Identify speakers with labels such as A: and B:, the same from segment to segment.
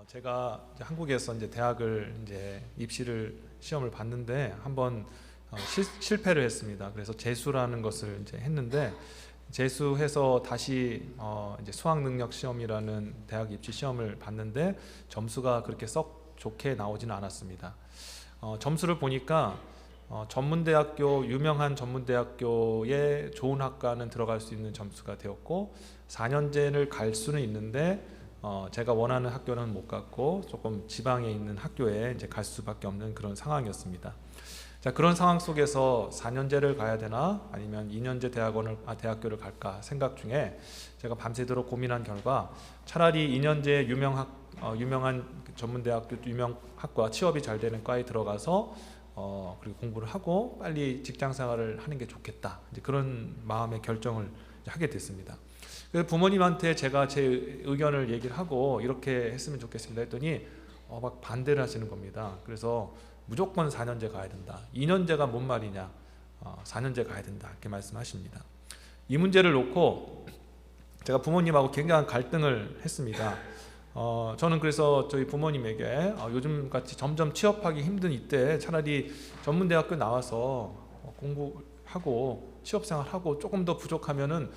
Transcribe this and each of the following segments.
A: 제가 이제 한국에서 이제 대학을 입시를 시험을 봤는데 한번 실패를 했습니다. 그래서 재수라는 것을 이제 했는데 재수해서 다시 이제 수학 능력 시험이라는 대학 입시 시험을 봤는데 점수가 그렇게 썩 좋게 나오지는 않았습니다. 점수를 보니까 전문대학교, 유명한 전문대학교에 좋은 학과는 들어갈 수 있는 점수가 되었고 4년제를 갈 수는 있는데 제가 원하는 학교는 못 갔고 조금 지방에 있는 학교에 이제 갈 수밖에 없는 그런 상황이었습니다. 자, 그런 상황 속에서 4년제를 가야 되나 아니면 2년제 대학교를 갈까 생각 중에 제가 밤새도록 고민한 결과 차라리 2년제 유명한 전문대학교 유명 학과 취업이 잘 되는 과에 들어가서 그리고 공부를 하고 빨리 직장 생활을 하는 게 좋겠다, 이제 그런 마음의 결정을 하게 됐습니다. 그래서 부모님한테 제가 제 의견을 얘기를 하고 이렇게 했으면 좋겠습니다 했더니 막 반대를 하시는 겁니다. 그래서 무조건 4년제 가야 된다, 2년제가 뭔 말이냐, 4년제 가야 된다, 이렇게 말씀하십니다. 이 문제를 놓고 제가 부모님하고 굉장한 갈등을 했습니다. 저는 그래서 저희 부모님에게 요즘같이 점점 취업하기 힘든 이때 차라리 전문대학교 나와서 공부하고 취업생활하고 조금 더 부족하면은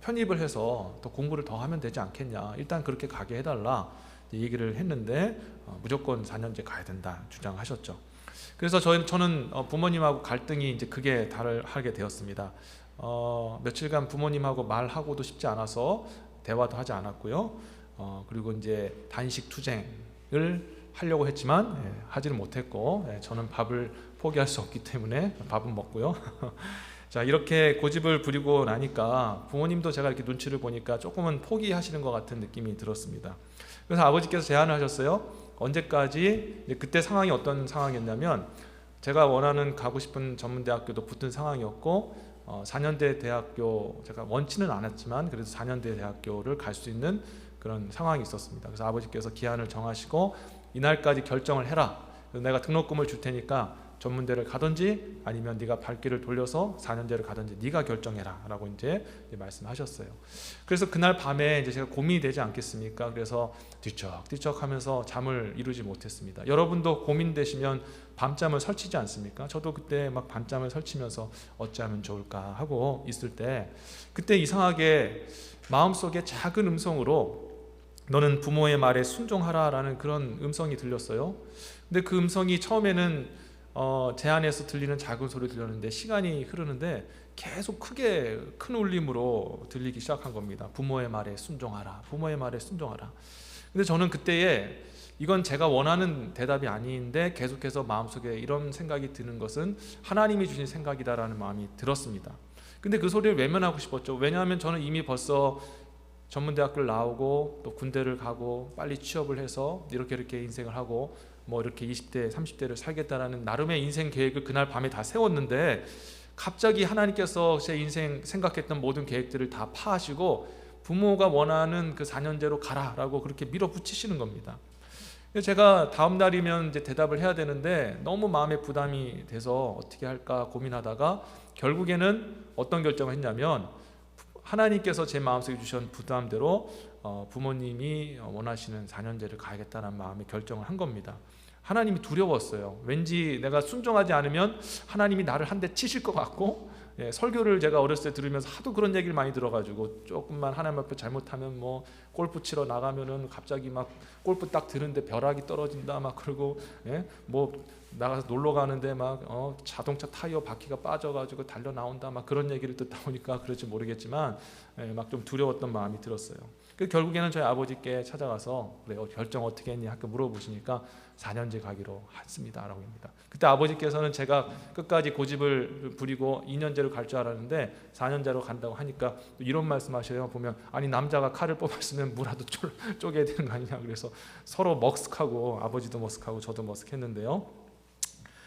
A: 편입을 해서 더 공부를 더 하면 되지 않겠냐, 일단 그렇게 가게 해달라 얘기를 했는데 무조건 4년제 가야 된다 주장하셨죠. 그래서 저는 부모님하고 갈등이 이제 크게 하게 되었습니다. 며칠간 부모님하고 말하고도 싶지 않아서 대화도 하지 않았고요. 그리고 이제 단식 투쟁을 하려고 했지만 하지는 못했고, 저는 밥을 포기할 수 없기 때문에 밥은 먹고요. 자, 이렇게 고집을 부리고 나니까 부모님도 제가 이렇게 눈치를 보니까 조금은 포기하시는 것 같은 느낌이 들었습니다. 그래서 아버지께서 제안을 하셨어요. 언제까지, 그때 상황이 어떤 상황이었냐면 제가 원하는 가고 싶은 전문대학교도 붙은 상황이었고 4년대 대학교, 제가 원치는 않았지만 그래도 4년대 대학교를 갈 수 있는 그런 상황이 있었습니다. 그래서 아버지께서 기한을 정하시고 이날까지 결정을 해라, 내가 등록금을 줄 테니까 전문대를 가든지 아니면 네가 발길을 돌려서 4년제를 가든지 네가 결정해라 라고 이제 말씀하셨어요. 그래서 그날 밤에 이제 제가 고민이 되지 않겠습니까? 그래서 뒤척뒤척 하면서 잠을 이루지 못했습니다. 여러분도 고민되시면 밤잠을 설치지 않습니까? 저도 그때 막 밤잠을 설치면서 어찌하면 좋을까 하고 있을 때 그때 이상하게 마음속에 작은 음성으로 너는 부모의 말에 순종하라 라는 그런 음성이 들렸어요. 근데 그 음성이 처음에는 제 안에서 들리는 작은 소리 들렸는데 시간이 흐르는데 계속 크게 큰 울림으로 들리기 시작한 겁니다. 부모의 말에 순종하라, 부모의 말에 순종하라. 근데 저는 그때에 이건 제가 원하는 대답이 아닌데 계속해서 마음속에 이런 생각이 드는 것은 하나님이 주신 생각이다라는 마음이 들었습니다. 근데 그 소리를 외면하고 싶었죠. 왜냐하면 저는 이미 벌써 전문대학교를 나오고 또 군대를 가고 빨리 취업을 해서 이렇게 인생을 하고 뭐 이렇게 20대 30대를 살겠다라는 나름의 인생 계획을 그날 밤에 다 세웠는데 갑자기 하나님께서 제 인생 생각했던 모든 계획들을 다 파하시고 부모가 원하는 그 4년제로 가라라고 그렇게 밀어붙이시는 겁니다. 제가 다음 날이면 이제 대답을 해야 되는데 너무 마음에 부담이 돼서 어떻게 할까 고민하다가 결국에는 어떤 결정을 했냐면 하나님께서 제 마음속에 주신 부담대로 부모님이 원하시는 4년제를 가야겠다는 마음의 결정을 한 겁니다. 하나님이 두려웠어요. 왠지 내가 순종하지 않으면 하나님이 나를 한 대 치실 것 같고, 설교를 제가 어렸을 때 들으면서 하도 그런 얘기를 많이 들어가지고 조금만 하나님 앞에 잘못하면 뭐 골프 치러 나가면은 갑자기 막 골프 딱 드는데 벼락이 떨어진다 막 그러고, 뭐 나가서 놀러 가는데 막 자동차 타이어 바퀴가 빠져가지고 달려 나온다 막 그런 얘기를 듣다 보니까 그럴지 모르겠지만 막 좀 두려웠던 마음이 들었어요. 결국에는 저희 아버지께 찾아가서 그래 결정 어떻게 했니? 학교 물어보시니까 4년제 가기로 했습니다 라고 합니다. 그때 아버지께서는 제가 끝까지 고집을 부리고 2년제로 갈 줄 알았는데 4년제로 간다고 하니까 이런 말씀하셔요. 보면 아니 남자가 칼을 뽑았으면 무라도 쪼개야 되는 거 아니냐. 그래서 서로 머쓱하고 아버지도 머쓱하고 저도 머쓱했는데요.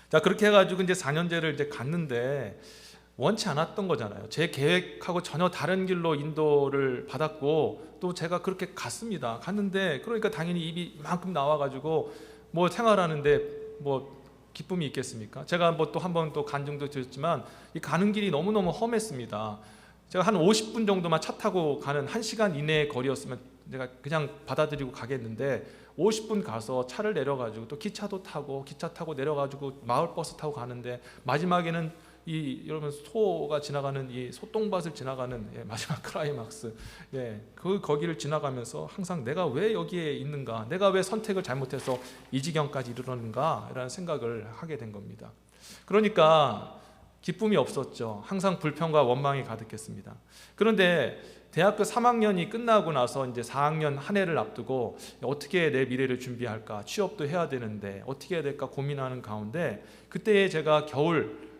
A: 자, 그렇게 해가지고 이제 4년제를 이제 갔는데 원치 않았던 거잖아요. 제 계획하고 전혀 다른 길로 인도를 받았고 또 제가 그렇게 갔는데 그러니까 당연히 입이 이만큼 나와가지고 뭐 생활하는데 뭐 기쁨이 있겠습니까? 제가 뭐 또 한 번 또 간증도 드렸지만 이 가는 길이 너무너무 험했습니다. 제가 한 50분 정도만 차 타고 가는 1시간 이내의 거리였으면 내가 그냥 받아들이고 가겠는데 50분 가서 차를 내려가지고 또 기차도 타고 기차 타고 내려가지고 마을버스 타고 가는데 마지막에는 여러분 소가 지나가는 이 소똥밭을 지나가는 마지막 클라이막스, 거기를 지나가면서 항상 내가 왜 여기에 있는가, 내가 왜 선택을 잘못해서 이 지경까지 이르렀는가 라는 생각을 하게 된 겁니다. 그러니까 기쁨이 없었죠. 항상 불평과 원망이 가득했습니다. 그런데 대학교 3학년이 끝나고 나서 이제 4학년 한 해를 앞두고 어떻게 내 미래를 준비할까, 취업도 해야 되는데 어떻게 해야 될까 고민하는 가운데 그때 제가 겨울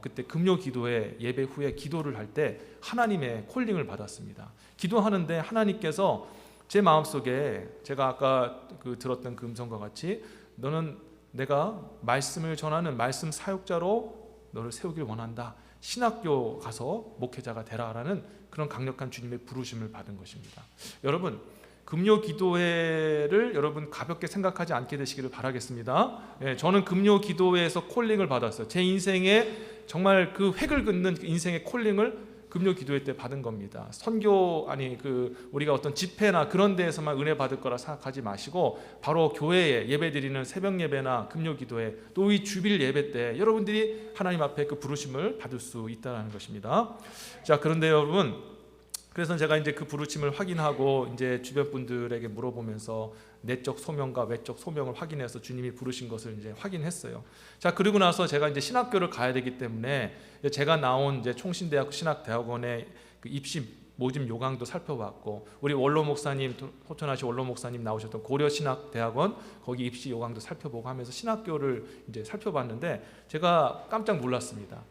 A: 그때 금요 기도회 예배 후에 기도를 할 때 하나님의 콜링을 받았습니다. 기도하는데 하나님께서 제 마음속에 제가 아까 들었던 그 음성과 같이 너는 내가 말씀을 전하는 말씀 사역자로 너를 세우길 원한다. 신학교 가서 목회자가 되라라는 그런 강력한 주님의 부르심을 받은 것입니다. 여러분, 금요 기도회를 여러분 가볍게 생각하지 않게 되시기를 바라겠습니다. 저는 금요 기도회에서 콜링을 받았어요. 제 인생에 정말 그 획을 긋는 인생의 콜링을 금요 기도회 때 받은 겁니다. 선교 우리가 어떤 집회나 그런 데에서만 은혜 받을 거라 생각하지 마시고 바로 교회에 예배드리는 새벽 예배나 금요 기도회 또 이 주빌 예배 때 여러분들이 하나님 앞에 그 부르심을 받을 수 있다는 것입니다. 자, 그런데 여러분, 그래서 제가 이제 그 부르심을 확인하고 이제 주변 분들에게 물어보면서 내적 소명과 외적 소명을 확인해서 주님이 부르신 것을 이제 확인했어요. 자, 그리고 나서 제가 이제 신학교를 가야 되기 때문에 제가 나온 이제 총신대학교 신학대학원의 그 입시 모집 요강도 살펴봤고, 우리 원로 목사님, 호천하시 원로 목사님 나오셨던 고려신학대학원 거기 입시 요강도 살펴보고 하면서 신학교를 이제 살펴봤는데 제가 깜짝 놀랐습니다.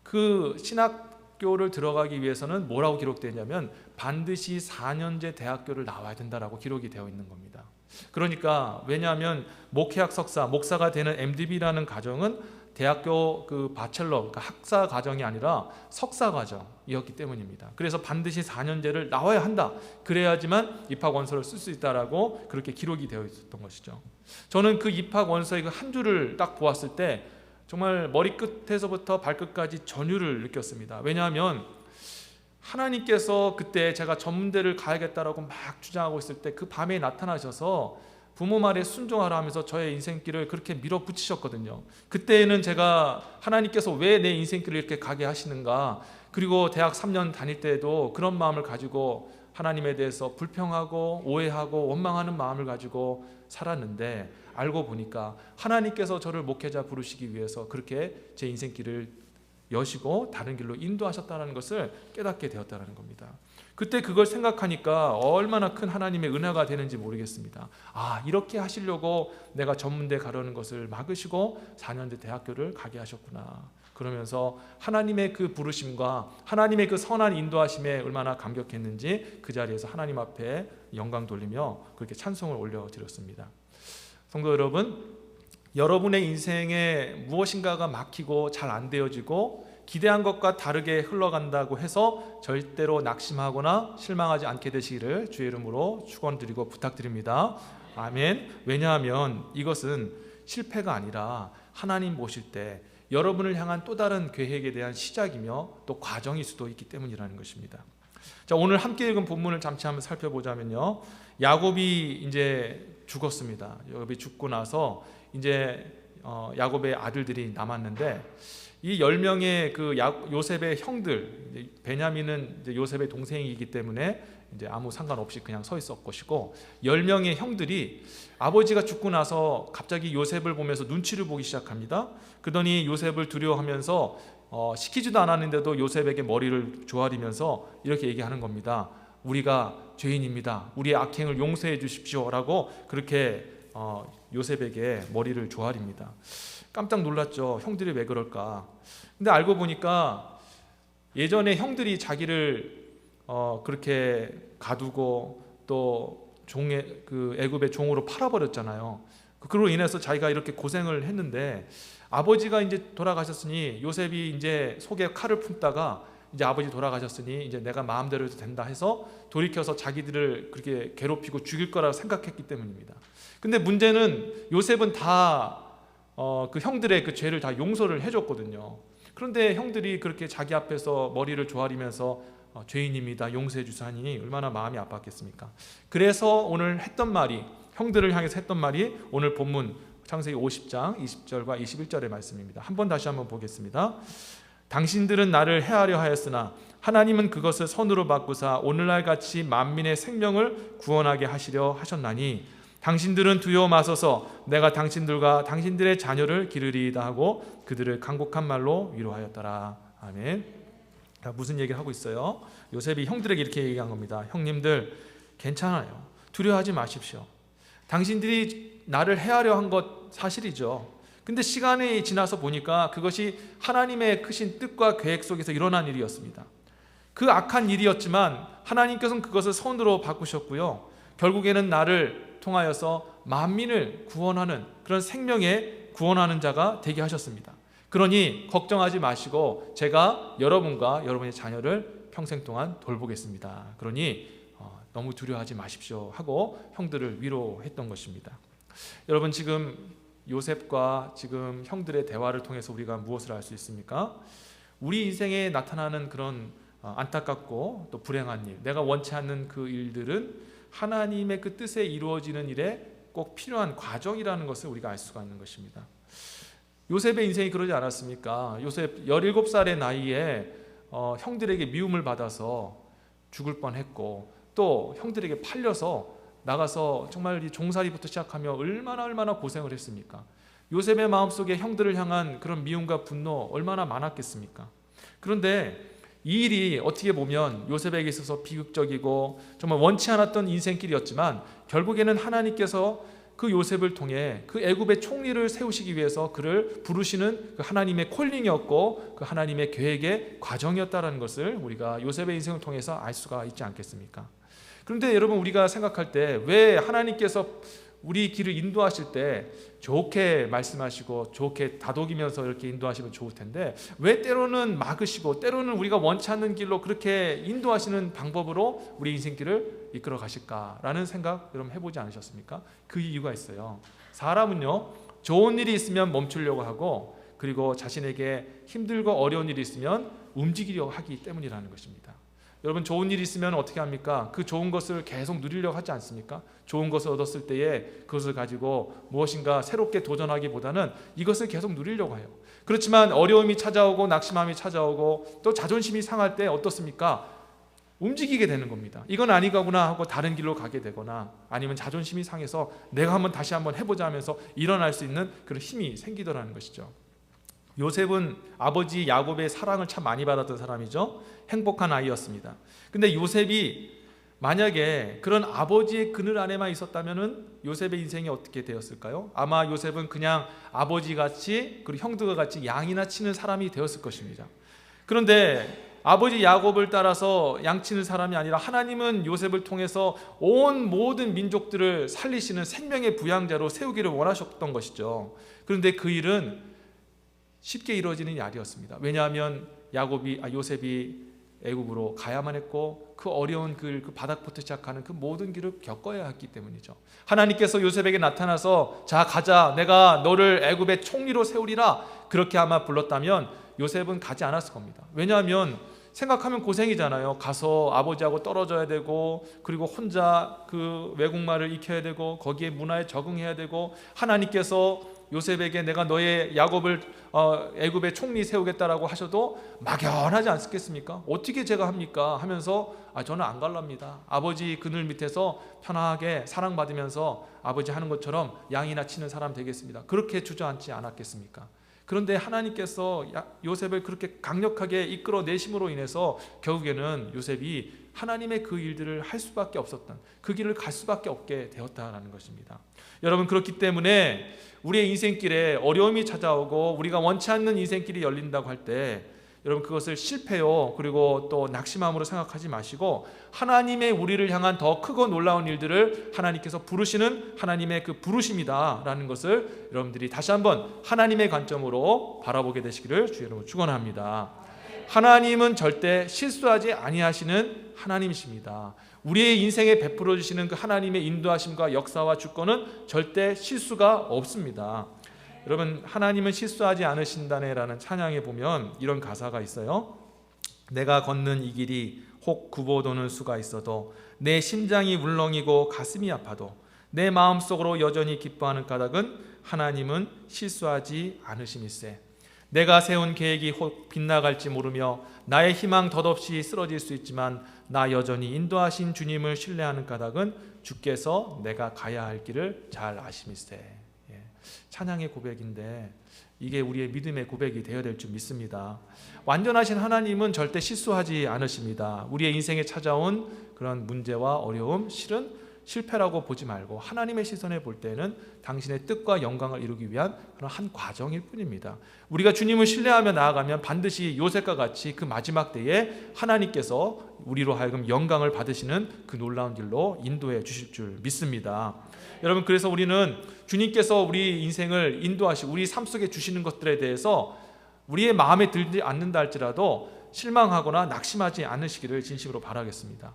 A: 그 신학교를 들어가기 위해서는 뭐라고 기록되어 있냐면 반드시 4년제 대학교를 나와야 된다라고 기록이 되어 있는 겁니다. 그러니까 왜냐하면 목회학 석사, 목사가 되는 MDB라는 과정은 대학교 그 바첼러, 그러니까 학사 과정이 아니라 석사 과정이었기 때문입니다. 그래서 반드시 4년제를 나와야 한다. 그래야지만 입학 원서를 쓸 수 있다라고 그렇게 기록이 되어 있었던 것이죠. 저는 그 입학 원서의 그 한 줄을 딱 보았을 때 정말 머리끝에서부터 발끝까지 전율을 느꼈습니다. 왜냐하면 하나님께서 그때 제가 전문대를 가야겠다라고 막 주장하고 있을 때 그 밤에 나타나셔서 부모 말에 순종하라 하면서 저의 인생길을 그렇게 밀어붙이셨거든요. 그때는 제가 하나님께서 왜 내 인생길을 이렇게 가게 하시는가, 그리고 대학 3년 다닐 때도 그런 마음을 가지고 하나님에 대해서 불평하고 오해하고 원망하는 마음을 가지고 살았는데 알고 보니까 하나님께서 저를 목회자 부르시기 위해서 그렇게 제 인생길을 여시고 다른 길로 인도하셨다는 것을 깨닫게 되었다는 겁니다. 그때 그걸 생각하니까 얼마나 큰 하나님의 은혜가 되는지 모르겠습니다. 아, 이렇게 하시려고 내가 전문대 가려는 것을 막으시고 4년제 대학교를 가게 하셨구나. 그러면서 하나님의 그 부르심과 하나님의 그 선한 인도하심에 얼마나 감격했는지 그 자리에서 하나님 앞에 영광 돌리며 그렇게 찬송을 올려드렸습니다. 성도 여러분, 여러분의 인생에 무엇인가가 막히고 잘 안 되어지고 기대한 것과 다르게 흘러간다고 해서 절대로 낙심하거나 실망하지 않게 되시기를 주의 이름으로 축원드리고 부탁드립니다. 아멘. 왜냐하면 이것은 실패가 아니라 하나님 보실 때 여러분을 향한 또 다른 계획에 대한 시작이며 또 과정일 수도 있기 때문이라는 것입니다. 자, 오늘 함께 읽은 본문을 잠시 한번 살펴보자면요, 야곱이 이제 죽었습니다. 야곱이 죽고 나서 이제 야곱의 아들들이 남았는데 이 10명의 그 요셉의 형들, 베냐민은 이제 요셉의 동생이기 때문에 이제 아무 상관없이 그냥 서 있었을 것이고, 10명의 형들이 아버지가 죽고 나서 갑자기 요셉을 보면서 눈치를 보기 시작합니다. 그러더니 요셉을 두려워하면서 시키지도 않았는데도 요셉에게 머리를 조아리면서 이렇게 얘기하는 겁니다. 우리가 죄인입니다. 우리의 악행을 용서해 주십시오 라고 그렇게 요셉에게 머리를 조아립니다. 깜짝 놀랐죠. 형들이 왜 그럴까. 근데 알고 보니까 예전에 형들이 자기를 그렇게 가두고 또 애굽의 종으로 팔아버렸잖아요. 그로 인해서 자기가 이렇게 고생을 했는데 아버지가 이제 돌아가셨으니 요셉이 이제 속에 칼을 품다가 이제 아버지 돌아가셨으니 이제 내가 마음대로 해도 된다 해서 돌이켜서 자기들을 그렇게 괴롭히고 죽일 거라고 생각했기 때문입니다. 근데 문제는 요셉은 다 그 형들의 그 죄를 다 용서를 해줬거든요. 그런데 형들이 그렇게 자기 앞에서 머리를 조아리면서 죄인입니다, 용서해 주사니 얼마나 마음이 아팠겠습니까? 그래서 오늘 했던 말이 형들을 향해서 했던 말이 오늘 본문 창세기 50장 20절과 21절의 말씀입니다. 다시 한번 보겠습니다. 당신들은 나를 해하려 하였으나 하나님은 그것을 선으로 바꾸사 오늘날 같이 만민의 생명을 구원하게 하시려 하셨나니 당신들은 두려워 마소서 내가 당신들과 당신들의 자녀를 기르리이다 하고 그들을 간곡한 말로 위로하였더라. 아멘. 무슨 얘기를 하고 있어요? 요셉이 형들에게 이렇게 얘기한 겁니다. 형님들 괜찮아요. 두려워하지 마십시오. 당신들이 나를 해하려 한 것 사실이죠. 근데 시간이 지나서 보니까 그것이 하나님의 크신 뜻과 계획 속에서 일어난 일이었습니다. 그 악한 일이었지만 하나님께서는 그것을 선으로 바꾸셨고요. 결국에는 나를 통하여서 만민을 구원하는 그런 생명의 구원하는 자가 되게 하셨습니다. 그러니 걱정하지 마시고 제가 여러분과 여러분의 자녀를 평생 동안 돌보겠습니다. 그러니 너무 두려워하지 마십시오 하고 형들을 위로했던 것입니다. 여러분, 지금 요셉과 지금 형들의 대화를 통해서 우리가 무엇을 알 수 있습니까? 우리 인생에 나타나는 그런 안타깝고 또 불행한 일, 내가 원치 않는 그 일들은 하나님의 그 뜻에 이루어지는 일에 꼭 필요한 과정이라는 것을 우리가 알 수가 있는 것입니다. 요셉의 인생이 그러지 않았습니까? 요셉 17살의 나이에 형들에게 미움을 받아서 죽을 뻔했고 또 형들에게 팔려서 나가서 정말 이 종살이부터 시작하며 얼마나 고생을 했습니까? 요셉의 마음속에 형들을 향한 그런 미움과 분노 얼마나 많았겠습니까? 그런데 이 일이 어떻게 보면 요셉에게 있어서 비극적이고 정말 원치 않았던 인생길이었지만 결국에는 하나님께서 그 요셉을 통해 그 애굽의 총리를 세우시기 위해서 그를 부르시는 그 하나님의 콜링이었고 그 하나님의 계획의 과정이었다는 것을 우리가 요셉의 인생을 통해서 알 수가 있지 않겠습니까? 그런데 여러분, 우리가 생각할 때 왜 하나님께서 우리 길을 인도하실 때 좋게 말씀하시고 좋게 다독이면서 이렇게 인도하시면 좋을 텐데 왜 때로는 막으시고 때로는 우리가 원치 않는 길로 그렇게 인도하시는 방법으로 우리 인생길을 이끌어 가실까라는 생각 여러분 해보지 않으셨습니까? 그 이유가 있어요. 사람은요, 좋은 일이 있으면 멈추려고 하고 그리고 자신에게 힘들고 어려운 일이 있으면 움직이려고 하기 때문이라는 것입니다. 여러분, 좋은 일이 있으면 어떻게 합니까? 그 좋은 것을 계속 누리려고 하지 않습니까? 좋은 것을 얻었을 때에 그것을 가지고 무엇인가 새롭게 도전하기보다는 이것을 계속 누리려고 해요. 그렇지만 어려움이 찾아오고 낙심함이 찾아오고 또 자존심이 상할 때 어떻습니까? 움직이게 되는 겁니다. 이건 아니구나 하고 다른 길로 가게 되거나 아니면 자존심이 상해서 내가 다시 한번 해보자 하면서 일어날 수 있는 그런 힘이 생기더라는 것이죠. 요셉은 아버지 야곱의 사랑을 참 많이 받았던 사람이죠. 행복한 아이였습니다. 근데 요셉이 만약에 그런 아버지의 그늘 안에만 있었다면 요셉의 인생이 어떻게 되었을까요? 아마 요셉은 그냥 아버지같이 그리고 형들과 같이 양이나 치는 사람이 되었을 것입니다. 그런데 아버지 야곱을 따라서 양치는 사람이 아니라 하나님은 요셉을 통해서 온 모든 민족들을 살리시는 생명의 부양자로 세우기를 원하셨던 것이죠. 그런데 그 일은 쉽게 이루어지는 일이 아니었습니다. 왜냐하면 요셉이 애굽으로 가야만 했고 그 어려운 그 바닥부터 시작하는 그 모든 길을 겪어야 했기 때문이죠. 하나님께서 요셉에게 나타나서 자 가자, 내가 너를 애굽의 총리로 세우리라 그렇게 아마 불렀다면 요셉은 가지 않았을 겁니다. 왜냐하면 생각하면 고생이잖아요. 가서 아버지하고 떨어져야 되고 그리고 혼자 그 외국말을 익혀야 되고 거기에 문화에 적응해야 되고 하나님께서 요셉에게 내가 너의 야곱을 애굽의 총리 세우겠다라고 하셔도 막연하지 않겠습니까? 어떻게 제가 합니까? 하면서 저는 안 갈랍니다. 아버지 그늘 밑에서 편하게 사랑받으면서 아버지 하는 것처럼 양이나 치는 사람 되겠습니다. 그렇게 주저앉지 않았겠습니까? 그런데 하나님께서 요셉을 그렇게 강력하게 이끌어내심으로 인해서 결국에는 요셉이 하나님의 그 일들을 할 수밖에 없었던 그 길을 갈 수밖에 없게 되었다는 것입니다. 여러분, 그렇기 때문에 우리의 인생길에 어려움이 찾아오고 우리가 원치 않는 인생길이 열린다고 할 때 여러분 그것을 실패요 그리고 또 낙심함으로 생각하지 마시고 하나님의 우리를 향한 더 크고 놀라운 일들을 하나님께서 부르시는 하나님의 그 부르심이다라는 것을 여러분들이 다시 한번 하나님의 관점으로 바라보게 되시기를 주 여러분 축원합니다. 하나님은 절대 실수하지 아니하시는 하나님이십니다. 우리의 인생에 베풀어 주시는 그 하나님의 인도하심과 역사와 주권은 절대 실수가 없습니다. 여러분, 하나님은 실수하지 않으신다네라는 찬양에 보면 이런 가사가 있어요. 내가 걷는 이 길이 혹 굽어도는 수가 있어도 내 심장이 울렁이고 가슴이 아파도 내 마음속으로 여전히 기뻐하는 까닭은 하나님은 실수하지 않으심일세. 내가 세운 계획이 혹 빗나갈지 모르며 나의 희망 덧없이 쓰러질 수 있지만 나 여전히 인도하신 주님을 신뢰하는 까닭은 주께서 내가 가야 할 길을 잘 아심일세. 찬양의 고백인데 이게 우리의 믿음의 고백이 되어야 될 줄 믿습니다. 완전하신 하나님은 절대 실수하지 않으십니다. 우리의 인생에 찾아온 그런 문제와 어려움, 실은 실패라고 보지 말고 하나님의 시선에 볼 때는 당신의 뜻과 영광을 이루기 위한 그런 한 과정일 뿐입니다. 우리가 주님을 신뢰하며 나아가면 반드시 요셉과 같이 그 마지막 때에 하나님께서 우리로 하여금 영광을 받으시는 그 놀라운 길로 인도해 주실 줄 믿습니다. 여러분, 그래서 우리는 주님께서 우리 인생을 인도하시고 우리 삶 속에 주시는 것들에 대해서 우리의 마음에 들지 않는다 할지라도 실망하거나 낙심하지 않으시기를 진심으로 바라겠습니다.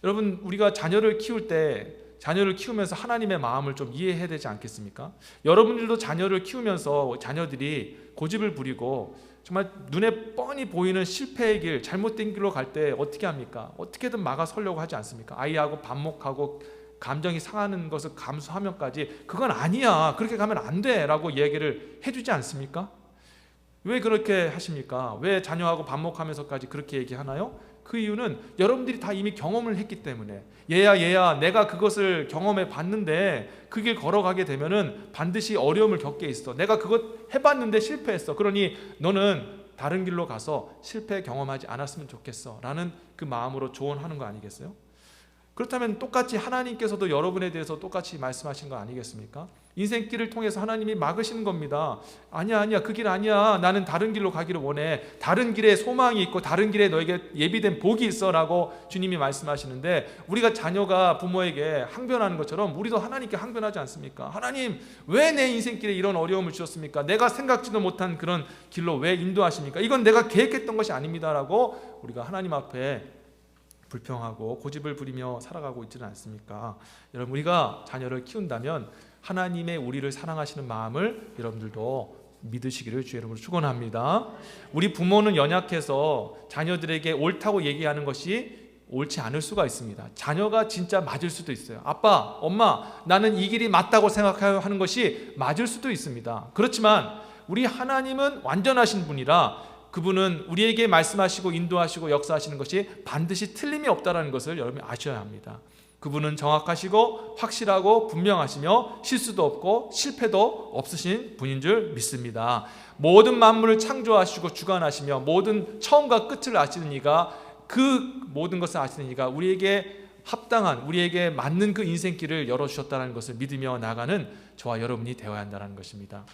A: 여러분, 우리가 자녀를 키울 때 자녀를 키우면서 하나님의 마음을 좀 이해해야 되지 않겠습니까? 여러분들도 자녀를 키우면서 자녀들이 고집을 부리고 정말 눈에 뻔히 보이는 실패의 길, 잘못된 길로 갈 때 어떻게 합니까? 어떻게든 막아서려고 하지 않습니까? 아이하고 반목하고 감정이 상하는 것을 감수하면까지 그건 아니야, 그렇게 가면 안 돼 라고 얘기를 해주지 않습니까? 왜 그렇게 하십니까? 왜 자녀하고 반목하면서까지 그렇게 얘기하나요? 그 이유는 여러분들이 다 이미 경험을 했기 때문에 얘야 내가 그것을 경험해 봤는데 그 길 걸어가게 되면은 반드시 어려움을 겪게 있어. 내가 그것 해봤는데 실패했어. 그러니 너는 다른 길로 가서 실패 경험하지 않았으면 좋겠어 라는 그 마음으로 조언하는 거 아니겠어요? 그렇다면 똑같이 하나님께서도 여러분에 대해서 똑같이 말씀하신 거 아니겠습니까? 인생길을 통해서 하나님이 막으시는 겁니다. 아니야 그 길 아니야. 나는 다른 길로 가기를 원해. 다른 길에 소망이 있고 다른 길에 너에게 예비된 복이 있어 라고 주님이 말씀하시는데, 우리가 자녀가 부모에게 항변하는 것처럼 우리도 하나님께 항변하지 않습니까? 하나님, 왜 내 인생길에 이런 어려움을 주셨습니까? 내가 생각지도 못한 그런 길로 왜 인도하십니까? 이건 내가 계획했던 것이 아닙니다 라고 우리가 하나님 앞에 불평하고 고집을 부리며 살아가고 있지는 않습니까? 여러분, 우리가 자녀를 키운다면 하나님의 우리를 사랑하시는 마음을 여러분들도 믿으시기를 주의 이름으로 축원합니다. 우리 부모는 연약해서 자녀들에게 옳다고 얘기하는 것이 옳지 않을 수가 있습니다. 자녀가 진짜 맞을 수도 있어요. 아빠, 엄마, 나는 이 길이 맞다고 생각하는 것이 맞을 수도 있습니다. 그렇지만 우리 하나님은 완전하신 분이라 그분은 우리에게 말씀하시고 인도하시고 역사하시는 것이 반드시 틀림이 없다는 것을 여러분이 아셔야 합니다. 그분은 정확하시고 확실하고 분명하시며 실수도 없고 실패도 없으신 분인 줄 믿습니다. 모든 만물을 창조하시고 주관하시며 모든 처음과 끝을 아시는 이가, 그 모든 것을 아시는 이가 우리에게 합당한, 우리에게 맞는 그 인생길을 열어주셨다는 것을 믿으며 나가는 저와 여러분이 되어야 한다는 것입니다.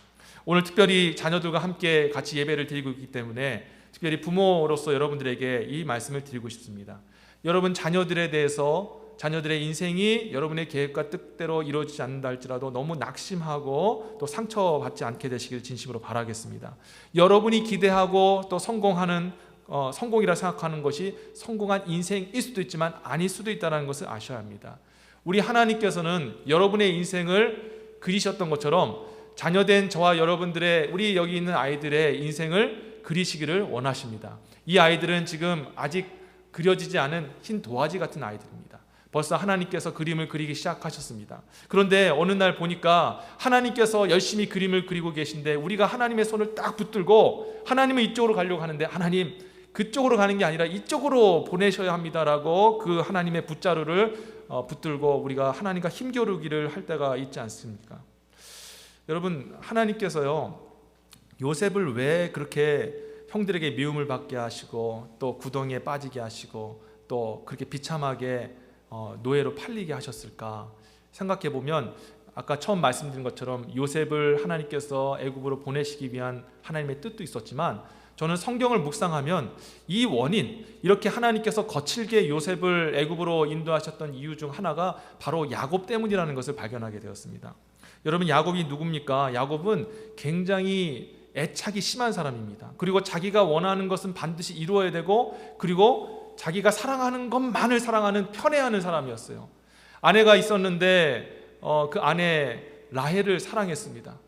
A: 오늘 특별히 자녀들과 함께 같이 예배를 드리고 있기 때문에 특별히 부모로서 여러분들에게 이 말씀을 드리고 싶습니다. 여러분 자녀들에 대해서, 자녀들의 인생이 여러분의 계획과 뜻대로 이루어지지 않는다 할지라도 너무 낙심하고 또 상처받지 않게 되시길 진심으로 바라겠습니다. 여러분이 기대하고 또 성공이라 생각하는 것이 성공한 인생일 수도 있지만 아닐 수도 있다는 것을 아셔야 합니다. 우리 하나님께서는 여러분의 인생을 그리셨던 것처럼 자녀된 저와 여러분들의, 우리 여기 있는 아이들의 인생을 그리시기를 원하십니다. 이 아이들은 지금 아직 그려지지 않은 흰 도화지 같은 아이들입니다. 벌써 하나님께서 그림을 그리기 시작하셨습니다. 그런데 어느 날 보니까 하나님께서 열심히 그림을 그리고 계신데 우리가 하나님의 손을 딱 붙들고 하나님은 이쪽으로 가려고 하는데, 하나님 그쪽으로 가는 게 아니라 이쪽으로 보내셔야 합니다라고 그 하나님의 붓자루를 붙들고 우리가 하나님과 힘겨루기를 할 때가 있지 않습니까? 여러분, 하나님께서요 요셉을 왜 그렇게 형들에게 미움을 받게 하시고 또 구덩이에 빠지게 하시고 또 그렇게 비참하게 노예로 팔리게 하셨을까 생각해 보면, 아까 처음 말씀드린 것처럼 요셉을 하나님께서 애굽으로 보내시기 위한 하나님의 뜻도 있었지만, 저는 성경을 묵상하면 이 원인, 이렇게 하나님께서 거칠게 요셉을 애굽으로 인도하셨던 이유 중 하나가 바로 야곱 때문이라는 것을 발견하게 되었습니다. 여러분, 야곱이 누굽니까? 야곱은 굉장히 애착이 심한 사람입니다. 그리고 자기가 원하는 것은 반드시 이루어야 되고, 그리고 자기가 사랑하는 것만을 사랑하는, 편애하는 사람이었어요. 아내가 있었는데 그 아내 라헬을 사랑했습니다.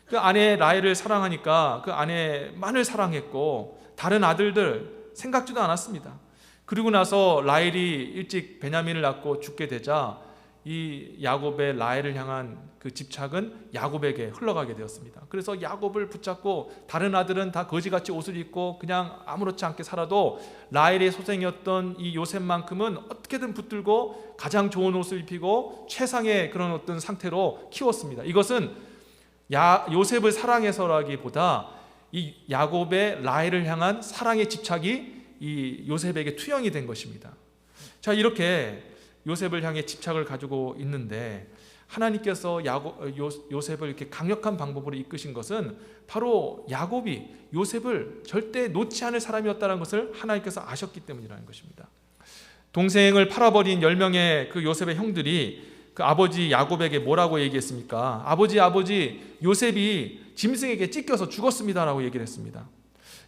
A: 그 아내 라헬을 사랑하니까 그 아내만을 사랑했고 다른 아들들 생각지도 않았습니다. 그리고 나서 라헬이 일찍 베냐민을 낳고 죽게 되자 이 야곱의 라헬을 향한 그 집착은 야곱에게 흘러가게 되었습니다. 그래서 야곱을 붙잡고 다른 아들은 다 거지같이 옷을 입고 그냥 아무렇지 않게 살아도 라헬의 소생이었던 이 요셉만큼은 어떻게든 붙들고 가장 좋은 옷을 입히고 최상의 그런 어떤 상태로 키웠습니다. 이것은 요셉을 사랑해서라기보다 이 야곱의 라헬을 향한 사랑의 집착이 이 요셉에게 투영이 된 것입니다. 자, 이렇게 요셉을 향해 집착을 가지고 있는데 하나님께서 요셉을 이렇게 강력한 방법으로 이끄신 것은 바로 야곱이 요셉을 절대 놓지 않을 사람이었다는 것을 하나님께서 아셨기 때문이라는 것입니다. 동생을 팔아버린 10명의 그 요셉의 형들이 그 아버지 야곱에게 뭐라고 얘기했습니까? 아버지 요셉이 짐승에게 찢겨서 죽었습니다라고 얘기를 했습니다.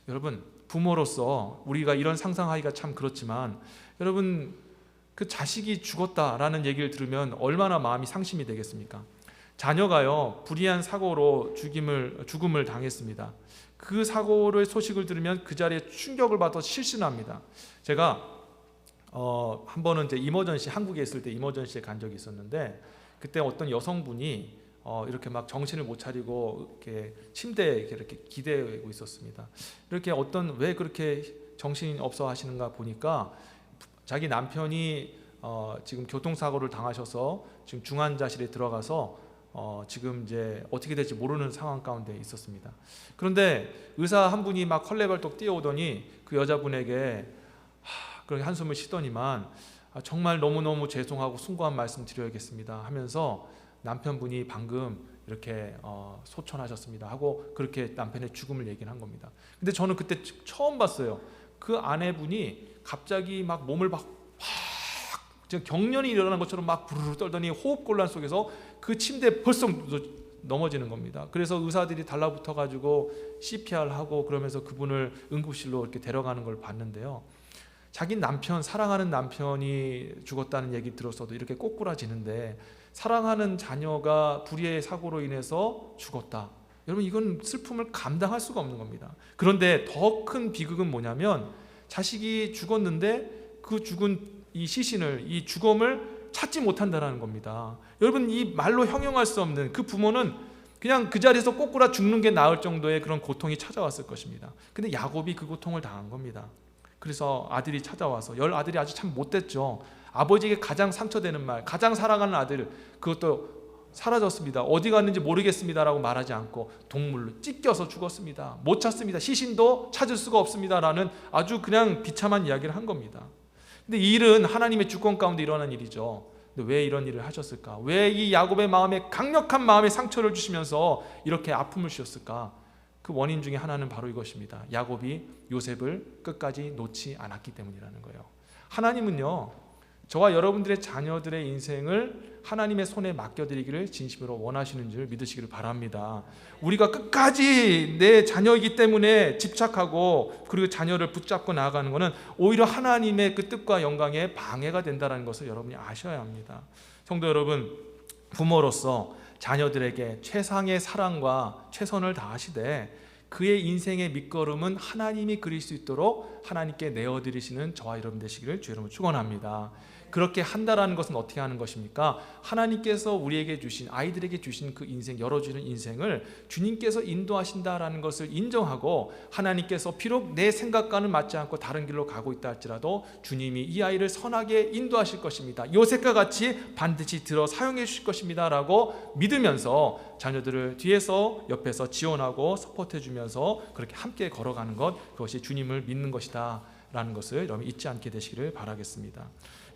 A: 여러분, 부모로서 우리가 이런 상상하기가 참 그렇지만 여러분, 그 자식이 죽었다라는 얘기를 들으면 얼마나 마음이 상심이 되겠습니까? 자녀가요, 불의한 사고로 죽음을 당했습니다. 그 사고의 소식을 들으면 그 자리에 충격을 받아 실신합니다. 제가 한 번은 이제 이머전시, 한국에 있을 때 이머전시에 간 적이 있었는데 그때 어떤 여성분이 이렇게 막 정신을 못 차리고 이렇게 침대에 이렇게 기대고 있었습니다. 이렇게 왜 그렇게 정신이 없어 하시는가 보니까 자기 남편이 지금 교통사고를 당하셔서 지금 중환자실에 들어가서 지금 이제 어떻게 될지 모르는 상황 가운데 있었습니다. 그런데 의사 한 분이 막 헐레벌떡 뛰어오더니 그 여자분에게 그렇게 한숨을 쉬더니만 정말 너무너무 죄송하고 숭고한 말씀 드려야겠습니다 하면서 남편분이 방금 이렇게 소천하셨습니다 하고 그렇게 남편의 죽음을 얘기한 겁니다. 근데 저는 그때 처음 봤어요. 그 아내분이 갑자기 막 몸을 막 경련이 일어난 것처럼 막 부르르 떨더니 호흡곤란 속에서 그 침대에 벌써 넘어지는 겁니다. 그래서 의사들이 달라붙어 가지고 CPR하고 그러면서 그분을 응급실로 이렇게 데려가는 걸 봤는데요. 자기 남편, 사랑하는 남편이 죽었다는 얘기 들었어도 이렇게 꼬꾸라지는데 사랑하는 자녀가 불의의 사고로 인해서 죽었다. 여러분, 이건 슬픔을 감당할 수가 없는 겁니다. 그런데 더 큰 비극은 뭐냐면 자식이 죽었는데 그 죽은 이 시신을, 이 죽음을 찾지 못한다는 겁니다. 여러분, 이 말로 형용할 수 없는 그 부모는 그냥 그 자리에서 꼬꾸라 죽는 게 나을 정도의 그런 고통이 찾아왔을 것입니다. 근데 야곱이 그 고통을 당한 겁니다. 그래서 아들이 찾아와서, 아들이 아주 참 못됐죠. 아버지에게 가장 상처되는 말, 가장 사랑하는 아들, 그것도 사라졌습니다. 어디 갔는지 모르겠습니다라고 말하지 않고 동물로 찢겨서 죽었습니다. 못 찾습니다. 시신도 찾을 수가 없습니다라는 아주 그냥 비참한 이야기를 한 겁니다. 근데 이 일은 하나님의 주권 가운데 일어난 일이죠. 근데 왜 이런 일을 하셨을까? 왜 이 야곱의 마음에 강력한 마음에 상처를 주시면서 이렇게 아픔을 주셨을까? 그 원인 중에 하나는 바로 이것입니다. 야곱이 요셉을 끝까지 놓지 않았기 때문이라는 거예요. 하나님은요, 저와 여러분들의 자녀들의 인생을 하나님의 손에 맡겨드리기를 진심으로 원하시는 줄 믿으시기를 바랍니다. 우리가 끝까지 내 자녀이기 때문에 집착하고 그리고 자녀를 붙잡고 나아가는 것은 오히려 하나님의 그 뜻과 영광에 방해가 된다는 것을 여러분이 아셔야 합니다. 성도 여러분, 부모로서 자녀들에게 최상의 사랑과 최선을 다하시되 그의 인생의 밑거름은 하나님이 그릴 수 있도록 하나님께 내어드리시는 저와 여러분 되시기를 주 이름으로 축원합니다. 그렇게 한다라는 것은 어떻게 하는 것입니까? 하나님께서 우리에게 주신, 아이들에게 주신 그 인생, 열어주는 인생을 주님께서 인도하신다라는 것을 인정하고, 하나님께서 비록 내 생각과는 맞지 않고 다른 길로 가고 있다 할지라도 주님이 이 아이를 선하게 인도하실 것입니다. 요셉과 같이 반드시 들어 사용해 주실 것입니다 라고 믿으면서 자녀들을 뒤에서 옆에서 지원하고 서포트해 주면서 그렇게 함께 걸어가는 것, 그것이 주님을 믿는 것이다 라는 것을 여러분 잊지 않게 되시기를 바라겠습니다.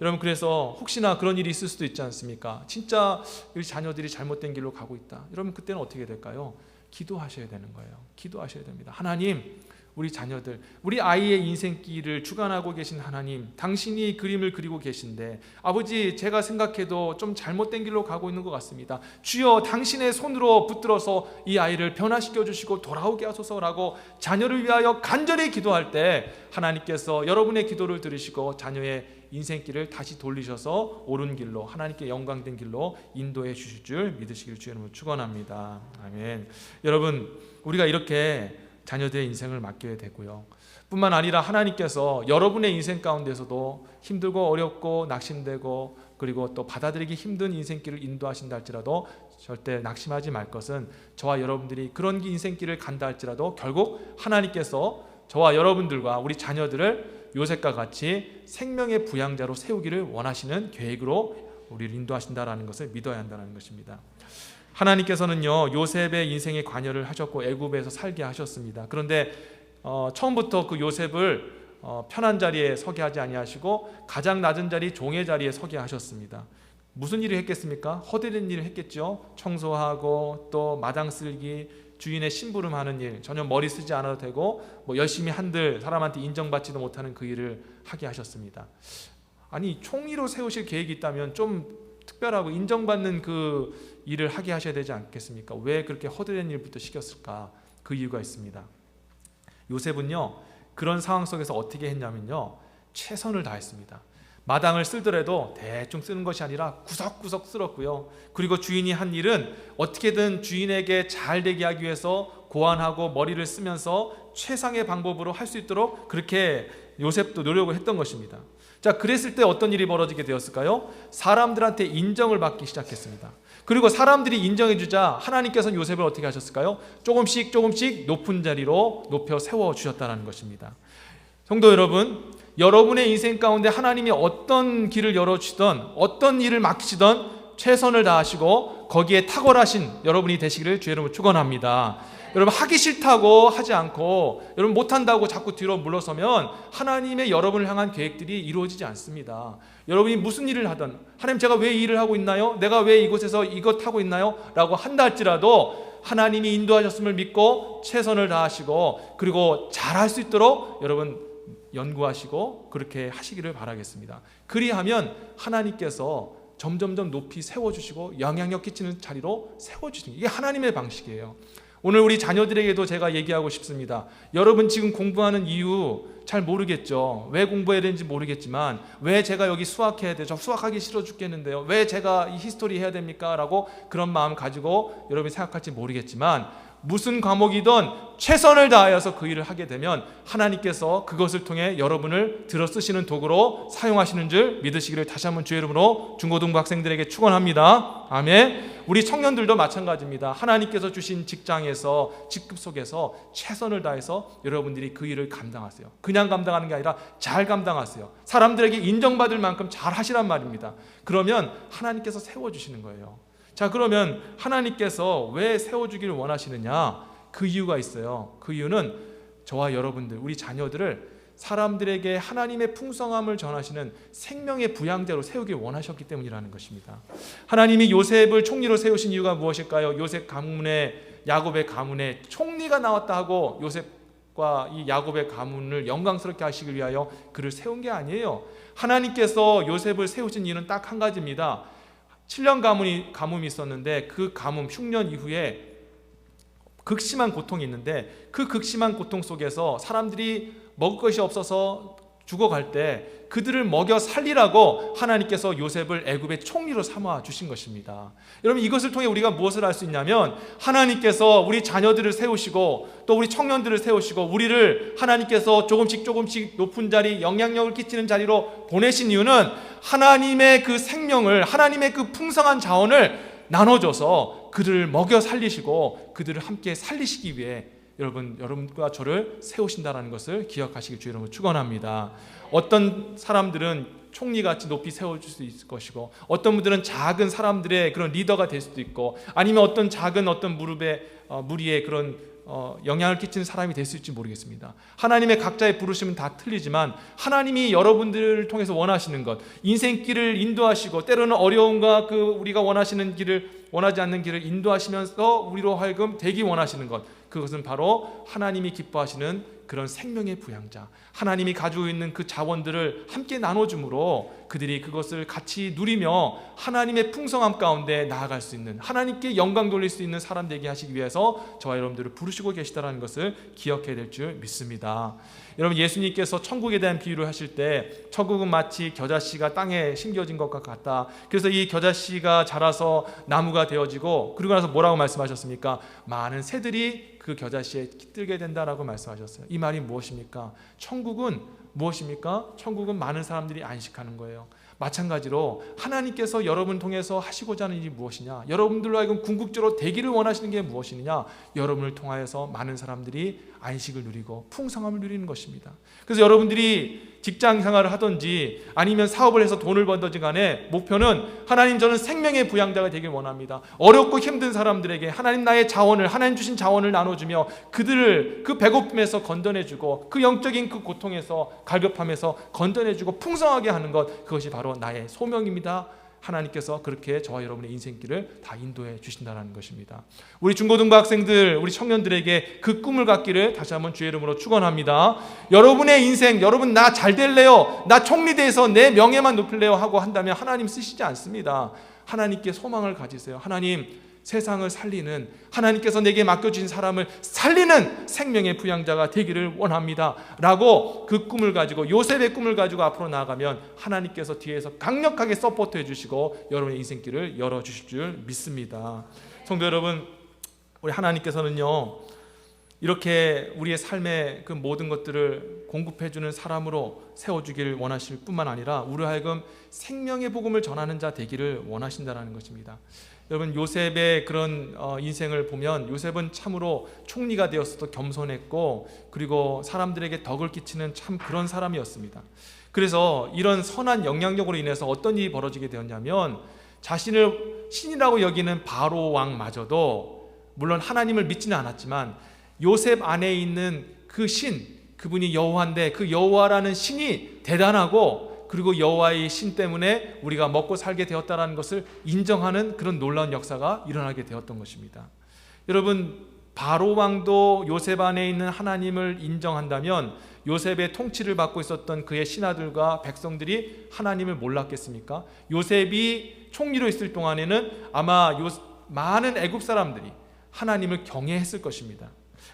A: 여러분, 그래서 혹시나 그런 일이 있을 수도 있지 않습니까? 진짜 우리 자녀들이 잘못된 길로 가고 있다. 여러분, 그때는 어떻게 될까요? 기도하셔야 되는 거예요. 기도하셔야 됩니다. 하나님, 우리 자녀들, 우리 아이의 인생길을 주관하고 계신 하나님, 당신이 그림을 그리고 계신데 아버지, 제가 생각해도 좀 잘못된 길로 가고 있는 것 같습니다. 주여, 당신의 손으로 붙들어서 이 아이를 변화시켜 주시고 돌아오게 하소서라고 자녀를 위하여 간절히 기도할 때 하나님께서 여러분의 기도를 들으시고 자녀의 인생길을 다시 돌리셔서 옳은 길로, 하나님께 영광된 길로 인도해 주실 줄 믿으시길 주님으로 축원합니다. 아멘. 여러분, 우리가 이렇게 자녀들의 인생을 맡겨야 되고요. 뿐만 아니라 하나님께서 여러분의 인생 가운데서도 힘들고 어렵고 낙심되고 그리고 또 받아들이기 힘든 인생길을 인도하신다 할지라도 절대 낙심하지 말 것은, 저와 여러분들이 그런 인생길을 간다 할지라도 결국 하나님께서 저와 여러분들과 우리 자녀들을 요셉과 같이 생명의 부양자로 세우기를 원하시는 계획으로 우리를 인도하신다라는 것을 믿어야 한다는 것입니다. 하나님께서는요, 요셉의 인생에 관여를 하셨고 애굽에서 살게 하셨습니다. 그런데 처음부터 그 요셉을 편한 자리에 서게 하지 아니하시고 가장 낮은 자리, 종의 자리에 서게 하셨습니다. 무슨 일을 했겠습니까? 헛되는 일을 했겠죠. 청소하고 또 마당 쓸기, 주인의 심부름하는 일, 전혀 머리 쓰지 않아도 되고 열심히 한들 사람한테 인정받지도 못하는 그 일을 하게 하셨습니다. 아니, 총리로 세우실 계획이 있다면 좀 특별하고 인정받는 그 일을 하게 하셔야 되지 않겠습니까? 왜 그렇게 헛되는 일부터 시켰을까? 그 이유가 있습니다. 요셉은요, 그런 상황 속에서 어떻게 했냐면요, 최선을 다했습니다. 마당을 쓸더라도 대충 쓰는 것이 아니라 구석구석 쓸었고요. 그리고 주인이 한 일은 어떻게든 주인에게 잘 되게 하기 위해서 고안하고 머리를 쓰면서 최상의 방법으로 할 수 있도록 그렇게 요셉도 노력을 했던 것입니다. 자, 그랬을 때 어떤 일이 벌어지게 되었을까요? 사람들한테 인정을 받기 시작했습니다. 그리고 사람들이 인정해주자 하나님께서는 요셉을 어떻게 하셨을까요? 조금씩 높은 자리로 높여 세워주셨다는 것입니다. 성도 여러분, 여러분의 인생 가운데 하나님이 어떤 길을 열어주시던 어떤 일을 맡기시던 최선을 다하시고 거기에 탁월하신 여러분이 되시기를 주의 이름으로 축원합니다. 여러분, 하기 싫다고 하지 않고 여러분 못한다고 자꾸 뒤로 물러서면 하나님의 여러분을 향한 계획들이 이루어지지 않습니다. 여러분이 무슨 일을 하든, 하나님 제가 왜 이 일을 하고 있나요? 내가 왜 이곳에서 이것 하고 있나요? 라고 한다 할지라도 하나님이 인도하셨음을 믿고 최선을 다하시고 그리고 잘할 수 있도록 여러분 연구하시고 그렇게 하시기를 바라겠습니다. 그리하면 하나님께서 점점점 높이 세워주시고 영향력 끼치는 자리로 세워주시는, 이게 하나님의 방식이에요. 오늘 우리 자녀들에게도 제가 얘기하고 싶습니다. 여러분 지금 공부하는 이유 잘 모르겠죠. 왜 공부해야 되는지 모르겠지만 왜 제가 여기 수학해야 되죠? 수학하기 싫어 죽겠는데요. 왜 제가 이 히스토리 해야 됩니까? 라고 그런 마음 가지고 여러분이 생각할지 모르겠지만 무슨 과목이든 최선을 다하여서 그 일을 하게 되면 하나님께서 그것을 통해 여러분을 들어 쓰시는 도구로 사용하시는 줄 믿으시기를 다시 한번 주의 이름으로 중고등부 학생들에게 축원합니다. 아멘. 우리 청년들도 마찬가지입니다. 하나님께서 주신 직장에서 직급 속에서 최선을 다해서 여러분들이 그 일을 감당하세요. 그냥 감당하는 게 아니라 잘 감당하세요. 사람들에게 인정받을 만큼 잘 하시란 말입니다. 그러면 하나님께서 세워주시는 거예요. 자, 그러면 하나님께서 왜 세워주기를 원하시느냐? 그 이유가 있어요. 그 이유는 저와 여러분들, 우리 자녀들을 사람들에게 하나님의 풍성함을 전하시는 생명의 부양자로 세우길 원하셨기 때문이라는 것입니다. 하나님이 요셉을 총리로 세우신 이유가 무엇일까요? 요셉 가문에, 야곱의 가문에 총리가 나왔다 하고 요셉과 이 야곱의 가문을 영광스럽게 하시기 위하여 그를 세운 게 아니에요. 하나님께서 요셉을 세우신 이유는 딱 한 가지입니다. 7년 가뭄이 있었는데 그 가뭄 흉년 이후에 극심한 고통이 있는데 그 극심한 고통 속에서 사람들이 먹을 것이 없어서 죽어갈 때 그들을 먹여 살리라고 하나님께서 요셉을 애굽의 총리로 삼아 주신 것입니다. 여러분, 이것을 통해 우리가 무엇을 알 수 있냐면 하나님께서 우리 자녀들을 세우시고 또 우리 청년들을 세우시고 우리를 하나님께서 조금씩 높은 자리, 영향력을 끼치는 자리로 보내신 이유는 하나님의 그 생명을, 하나님의 그 풍성한 자원을 나눠줘서 그들을 먹여 살리시고 그들을 함께 살리시기 위해 여러분과 저를 세우신다는 것을 기억하시길 주의 이름으로 축원합니다. 어떤 사람들은 총리같이 높이 세워줄 수 있을 것이고 어떤 분들은 작은 사람들의 그런 리더가 될 수도 있고 아니면 어떤 작은 어떤 무리의 그런 영향을 끼치는 사람이 될 수 있을지 모르겠습니다. 하나님의 각자의 부르심은 다 틀리지만 하나님이 여러분들을 통해서 원하시는 것, 인생길을 인도하시고 때로는 어려움과 그 우리가 원하시는 길을, 원하지 않는 길을 인도하시면서 우리로 하여금 되기 원하시는 것, 그것은 바로 하나님이 기뻐하시는 그런 생명의 부양자, 하나님이 가지고 있는 그 자원들을 함께 나눠줌으로 그들이 그것을 같이 누리며 하나님의 풍성함 가운데 나아갈 수 있는, 하나님께 영광 돌릴 수 있는 사람 되게 하시기 위해서 저와 여러분들을 부르시고 계시다는 것을 기억해야 될 줄 믿습니다. 여러분, 예수님께서 천국에 대한 비유를 하실 때 천국은 마치 겨자씨가 땅에 심겨진 것과 같다. 그래서 이 겨자씨가 자라서 나무가 되어지고 그리고 나서 뭐라고 말씀하셨습니까? 많은 새들이 그 겨자씨에 깃들게 된다라고 말씀하셨어요. 이 말이 무엇입니까? 천국은 무엇입니까? 천국은 많은 사람들이 안식하는 거예요. 마찬가지로 하나님께서 여러분 통해서 하시고자 하는 일이 무엇이냐, 여러분들로 하여금 궁극적으로 되기를 원하시는 게 무엇이냐, 여러분을 통하여서 많은 사람들이 안식을 누리고 풍성함을 누리는 것입니다. 그래서 여러분들이 직장 생활을 하든지 아니면 사업을 해서 돈을 벌든지 간에 목표는 하나님, 저는 생명의 부양자가 되길 원합니다. 어렵고 힘든 사람들에게 하나님 나의 자원을, 하나님 주신 자원을 나눠주며 그들을 그 배고픔에서 건져내주고 그 영적인 그 고통에서, 갈급함에서 건져내주고 풍성하게 하는 것, 그것이 바로 나의 소명입니다. 하나님께서 그렇게 저와 여러분의 인생길을 다 인도해 주신다는 것입니다. 우리 중고등부 학생들, 우리 청년들에게 그 꿈을 갖기를 다시 한번 주의 이름으로 축원합니다. 여러분의 인생, 여러분 나 잘 될래요, 나 총리대에서 내 명예만 높일래요 하고 한다면 하나님 쓰시지 않습니다. 하나님께 소망을 가지세요. 하나님, 세상을 살리는, 하나님께서 내게 맡겨주신 사람을 살리는 생명의 부양자가 되기를 원합니다 라고 그 꿈을 가지고, 요셉의 꿈을 가지고 앞으로 나아가면 하나님께서 뒤에서 강력하게 서포트해 주시고 여러분의 인생길을 열어주실 줄 믿습니다. 성도 여러분, 우리 하나님께서는요, 이렇게 우리의 삶의 그 모든 것들을 공급해 주는 사람으로 세워주기를 원하실 뿐만 아니라 우리 하여금 생명의 복음을 전하는 자 되기를 원하신다는 것입니다. 여러분, 요셉의 그런 인생을 보면 요셉은 참으로 총리가 되었어도 겸손했고, 그리고 사람들에게 덕을 끼치는 참 그런 사람이었습니다. 그래서 이런 선한 영향력으로 인해서 어떤 일이 벌어지게 되었냐면, 자신을 신이라고 여기는 바로 왕마저도 물론 하나님을 믿지는 않았지만 요셉 안에 있는 그 신, 그분이 여호와인데 그 여호와라는 신이 대단하고, 그리고 여호와의 신 때문에 우리가 먹고 살게 되었다는 것을 인정하는 그런 놀라운 역사가 일어나게 되었던 것입니다. 여러분, 바로 왕도 요셉 안에 있는 하나님을 인정한다면 요셉의 통치를 받고 있었던 그의 신하들과 백성들이 하나님을 몰랐겠습니까? 요셉이 총리로 있을 동안에는 아마 많은 애굽 사람들이 하나님을 경외했을 것입니다.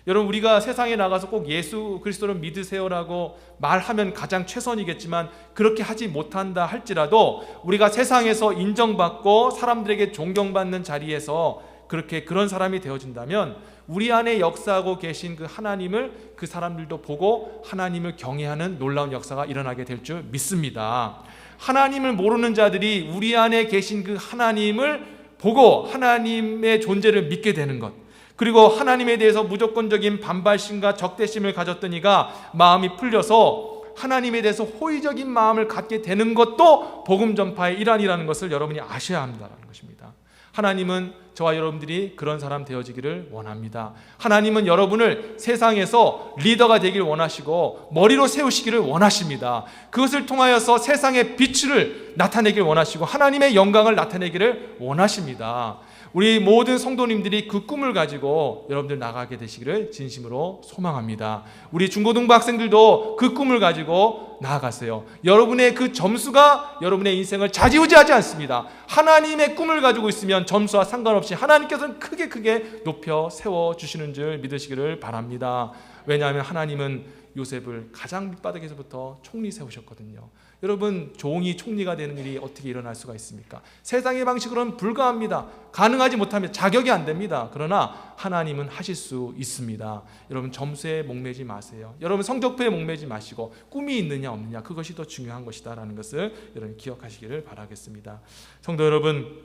A: 여러분, 우리가 세상에 나가서 꼭 예수 그리스도를 믿으세요라고 말하면 가장 최선이겠지만, 그렇게 하지 못한다 할지라도 우리가 세상에서 인정받고 사람들에게 존경받는 자리에서 그렇게 그런 사람이 되어진다면 우리 안에 역사하고 계신 그 하나님을 그 사람들도 보고 하나님을 경외하는 놀라운 역사가 일어나게 될 줄 믿습니다. 하나님을 모르는 자들이 우리 안에 계신 그 하나님을 보고 하나님의 존재를 믿게 되는 것, 그리고 하나님에 대해서 무조건적인 반발심과 적대심을 가졌던 이가 마음이 풀려서 하나님에 대해서 호의적인 마음을 갖게 되는 것도 복음 전파의 일환이라는 것을 여러분이 아셔야 합니다라는 것입니다. 하나님은 저와 여러분들이 그런 사람 되어지기를 원합니다. 하나님은 여러분을 세상에서 리더가 되길 원하시고 머리로 세우시기를 원하십니다. 그것을 통하여서 세상의 빛을 나타내길 원하시고 하나님의 영광을 나타내기를 원하십니다. 우리 모든 성도님들이 그 꿈을 가지고 여러분들 나가게 되시기를 진심으로 소망합니다. 우리 중고등부 학생들도 그 꿈을 가지고 나아가세요. 여러분의 그 점수가 여러분의 인생을 좌지우지하지 않습니다. 하나님의 꿈을 가지고 있으면 점수와 상관없이 하나님께서는 크게 높여 세워주시는 줄 믿으시기를 바랍니다. 왜냐하면 하나님은 요셉을 가장 밑바닥에서부터 총리 세우셨거든요. 여러분, 종이 총리가 되는 일이 어떻게 일어날 수가 있습니까? 세상의 방식으로는 불가합니다. 가능하지 못하면 자격이 안 됩니다. 그러나 하나님은 하실 수 있습니다. 여러분, 점수에 목매지 마세요. 여러분, 성적표에 목매지 마시고 꿈이 있느냐 없느냐, 그것이 더 중요한 것이다라는 것을 여러분 기억하시기를 바라겠습니다. 성도 여러분,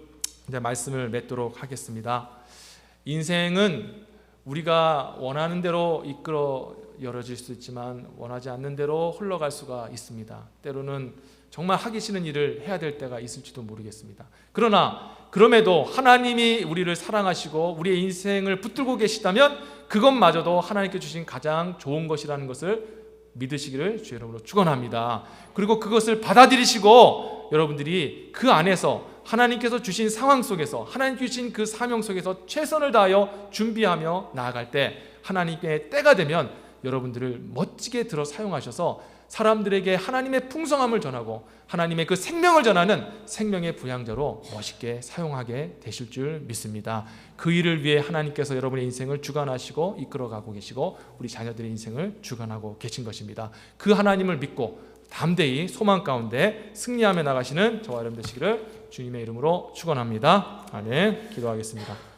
A: 이제 말씀을 맺도록 하겠습니다. 인생은 우리가 원하는 대로 열어질 수 있지만 원하지 않는 대로 흘러갈 수가 있습니다. 때로는 정말 하기 싫은 일을 해야 될 때가 있을지도 모르겠습니다. 그러나 그럼에도 하나님이 우리를 사랑하시고 우리의 인생을 붙들고 계시다면 그것마저도 하나님께 주신 가장 좋은 것이라는 것을 믿으시기를 주의 이름으로 축원합니다. 그리고 그것을 받아들이시고 여러분들이 그 안에서 하나님께서 주신 상황 속에서, 하나님 주신 그 사명 속에서 최선을 다하여 준비하며 나아갈 때 하나님께 때가 되면 여러분들을 멋지게 들어 사용하셔서 사람들에게 하나님의 풍성함을 전하고 하나님의 그 생명을 전하는 생명의 부양자로 멋있게 사용하게 되실 줄 믿습니다. 그 일을 위해 하나님께서 여러분의 인생을 주관하시고 이끌어가고 계시고 우리 자녀들의 인생을 주관하고 계신 것입니다. 그 하나님을 믿고 담대히 소망 가운데 승리하며 나가시는 저와 여러분 되시기를 주님의 이름으로 축원합니다. 아멘. 기도하겠습니다.